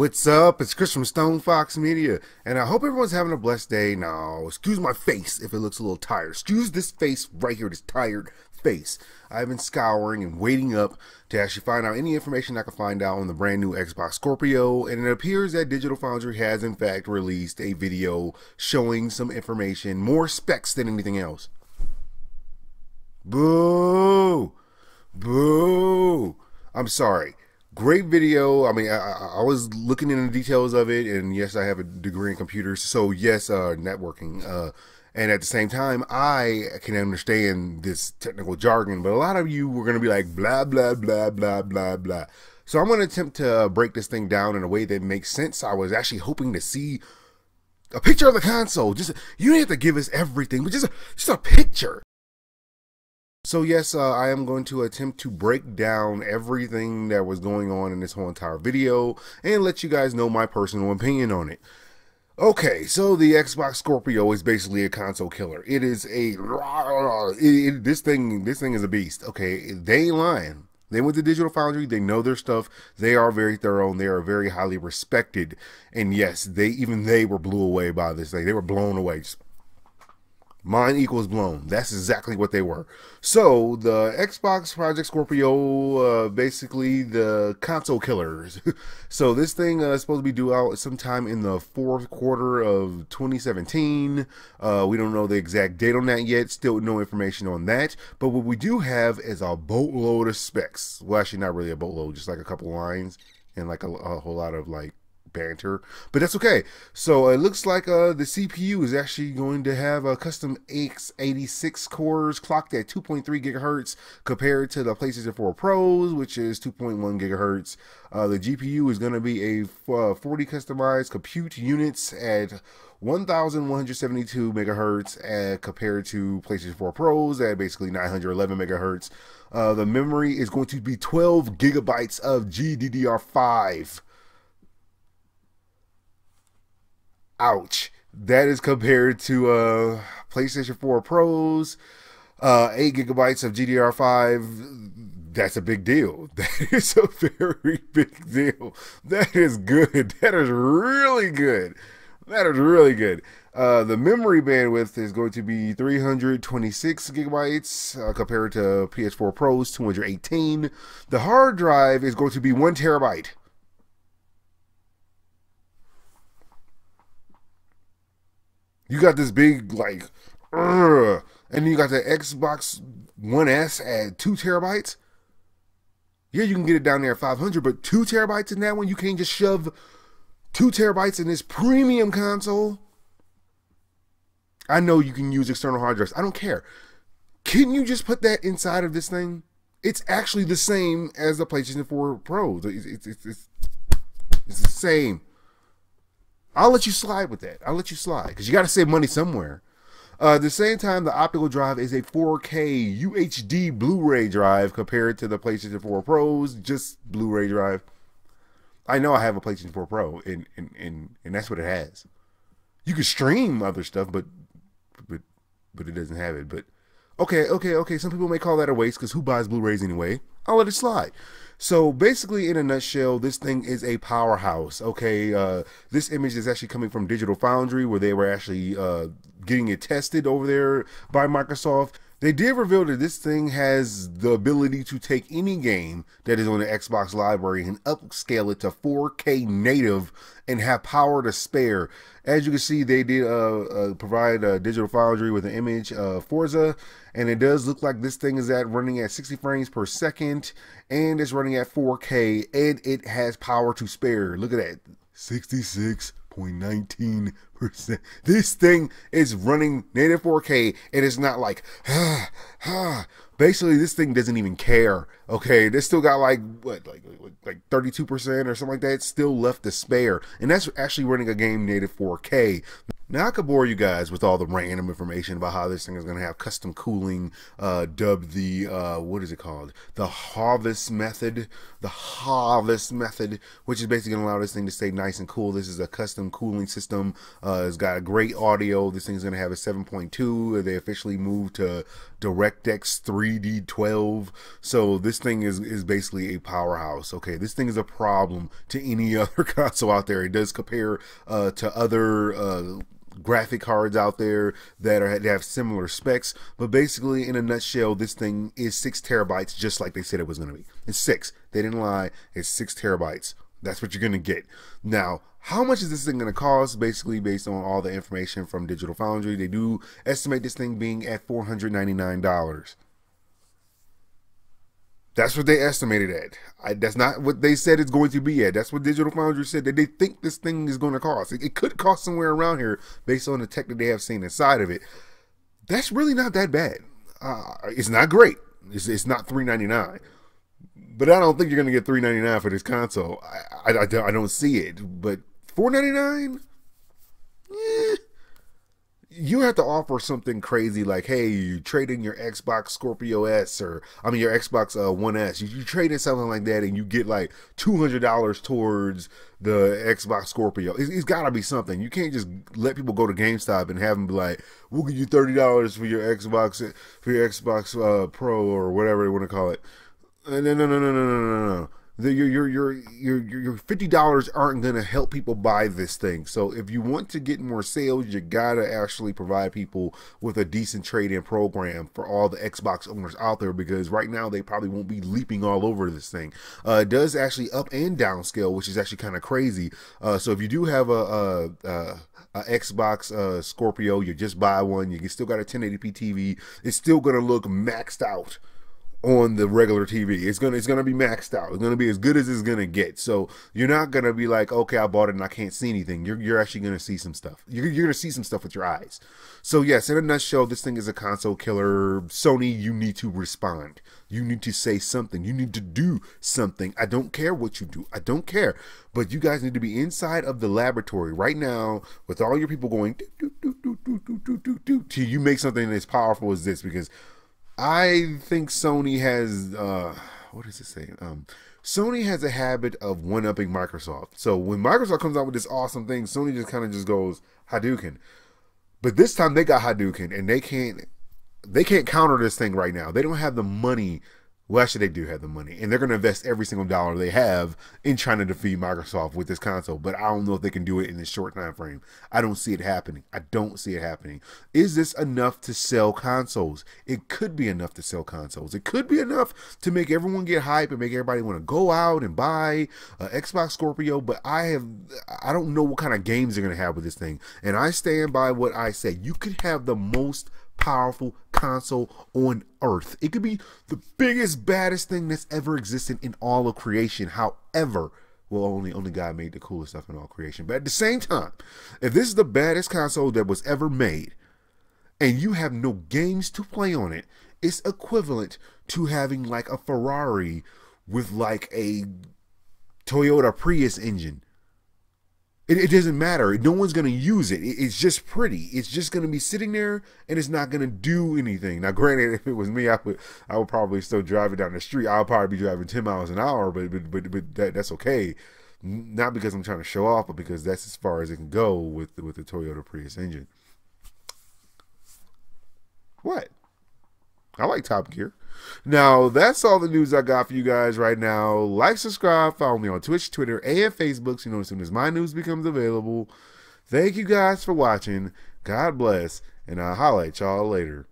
What's up? It's Chris from StonefoxMedia, and I hope everyone's having a blessed day. Now, excuse my face if it looks a little tired. Excuse this face right here, this tired face. I've been scouring and waiting up to actually find out any information I can find out on the brand new Xbox Scorpio, and it appears that Digital Foundry has in fact released a video showing some information, more specs than anything else. Boo! Boo! I'm sorry. Great video. I mean, I was looking into the details of it, and yes, I have a degree in computers, so yes, networking. And at the same time, I can understand this technical jargon, but a lot of you were going to be like, blah, blah, blah, blah, blah, blah. So I'm going to attempt to break this thing down in a way that makes sense. I was actually hoping to see a picture of the console. You don't have to give us everything, but just a picture. So yes, I am going to attempt to break down everything that was going on in this whole entire video and let you guys know my personal opinion on it. Okay, so the Xbox Scorpio is basically a console killer. It is this thing is a beast. Okay, they ain't lying. They went to Digital Foundry. They know their stuff. They are very thorough and they are very highly respected. And yes, they were blew away by this thing. They were blown away. Mind equals blown. That's exactly what they were. So the Xbox Project Scorpio, basically the console killers. So this thing is supposed to be due out sometime in the fourth quarter of 2017. We don't know the exact date on that yet. Still no information on that. But what we do have is a boatload of specs. Well, actually not really a boatload, just like a couple lines and like a whole lot of like banter, but that's okay. So it looks like the CPU is actually going to have a custom x86 cores clocked at 2.3 gigahertz compared to the PlayStation 4 Pros, which is 2.1 gigahertz. The GPU is going to be a 40 customized compute units at 1172 megahertz compared to PlayStation 4 Pros at basically 911 megahertz. The memory is going to be 12 gigabytes of GDDR5. Ouch. That is compared to PlayStation 4 Pros, 8 gigabytes of GDDR5. That's a big deal. That is a very big deal. That is good. That is really good. That is really good. The memory bandwidth is going to be 326 gigabytes compared to PS4 Pro's 218. The hard drive is going to be 1 terabyte. You got this big, like, and then you got the Xbox One S at 2 terabytes. Yeah, you can get it down there at 500, but 2 terabytes in that one, you can't just shove 2 terabytes in this premium console. I know you can use external hard drives. I don't care. Can you just put that inside of this thing? It's actually the same as the PlayStation 4 Pro. It's the same. I'll let you slide with that. I'll let you slide because you got to save money somewhere. At the same time, the optical drive is a 4K UHD Blu-ray drive compared to the PlayStation 4 Pros, just Blu-ray drive. I know I have a PlayStation 4 Pro, and that's what it has. You can stream other stuff, but it doesn't have it. But okay. Some people may call that a waste because who buys Blu-rays anyway? I'll let it slide. So basically, in a nutshell, this thing is a powerhouse. Okay, this image is actually coming from Digital Foundry, where they were actually getting it tested over there by Microsoft. They did reveal that this thing has the ability to take any game that is on the Xbox library and upscale it to 4K native and have power to spare. As you can see, they did provide Digital Foundry with an image of Forza, and it does look like this thing is running at 60 frames per second, and it's running at 4K, and it has power to spare. Look at that, 66.19%. This thing is running native 4K, and it's not like, basically this thing doesn't even care. Okay, they still got like what, like 32% or something like that still left to spare, and that's actually running a game native 4K. Now, I could bore you guys with all the random information about how this thing is going to have custom cooling, dubbed the, what is it called? The harvest method. The harvest method, which is basically going to allow this thing to stay nice and cool. This is a custom cooling system. It's got a great audio. This thing is going to have a 7.2. They officially moved to DirectX 3D12. So this thing is basically a powerhouse. Okay, this thing is a problem to any other console out there. It does compare to other graphic cards out there that have similar specs, but basically in a nutshell, this thing is 6 terabytes, just like they said it was going to be. It's 6. They didn't lie. It's 6 terabytes. That's what you're going to get. Now, how much is this thing going to cost? Basically, based on all the information from Digital Foundry, they do estimate this thing being at $499. That's what they estimated at. That's not what they said it's going to be at. That's what Digital Foundry said that they think this thing is going to cost. It could cost somewhere around here based on the tech that they have seen inside of it. That's really not that bad. It's not great. It's not $399. But I don't think you're going to get $399 for this console. I don't see it. But $499? Yeah. You have to offer something crazy like, hey, you trade in your Xbox Scorpio S, or I mean your Xbox One S. You trade in something like that and you get like $200 towards the Xbox Scorpio. It's got to be something. You can't just let people go to GameStop and have them be like, we'll give you $30 for your Xbox Pro or whatever they want to call it. No. Your $50 aren't going to help people buy this thing. So if you want to get more sales, you got to actually provide people with a decent trade-in program for all the Xbox owners out there, because right now they probably won't be leaping all over this thing. It does actually up and down scale, which is actually kind of crazy. So if you do have a Xbox Scorpio, you just buy one, you still got a 1080p TV, it's still going to look maxed out on the regular TV. It's gonna be maxed out. It's gonna be as good as it's gonna get. So you're not gonna be like, okay, I bought it and I can't see anything. You're actually gonna see some stuff. You're gonna see some stuff with your eyes. So yes, in a nutshell, this thing is a console killer. Sony, you need to respond. You need to say something. You need to do something. I don't care what you do. I don't care. But you guys need to be inside of the laboratory right now with all your people going till you make something as powerful as this, because I think Sony has, what does it say? Sony has a habit of one-upping Microsoft. So when Microsoft comes out with this awesome thing, Sony just kind of just goes Hadouken. But this time they got Hadouken, and they can't counter this thing right now. They don't have the money. Well, actually, they do have the money, and they're going to invest every single dollar they have in trying to defeat Microsoft with this console. But I don't know if they can do it in this short time frame. I don't see it happening. I don't see it happening. Is this enough to sell consoles? It could be enough to sell consoles. It could be enough to make everyone get hype and make everybody want to go out and buy Xbox Scorpio. But I don't know what kind of games they're going to have with this thing. And I stand by what I say. You could have the most powerful console on earth. It could be the biggest, baddest thing that's ever existed in all of creation. However, well, only God made the coolest stuff in all creation. But at the same time, if this is the baddest console that was ever made and you have no games to play on it, it's equivalent to having like a Ferrari with like a Toyota Prius engine. It doesn't matter. No one's going to use it. It's just pretty. It's just going to be sitting there, and it's not going to do anything. Now, granted, if it was me, I would probably still drive it down the street. I'll probably be driving 10 miles an hour, but that's okay. Not because I'm trying to show off, but because that's as far as it can go with the Toyota Prius engine. What? I like Top Gear. Now, that's all the news I got for you guys right now. Like, subscribe, follow me on Twitch, Twitter, and Facebook so you know as soon as my news becomes available. Thank you guys for watching. God bless, and I'll holla at y'all later.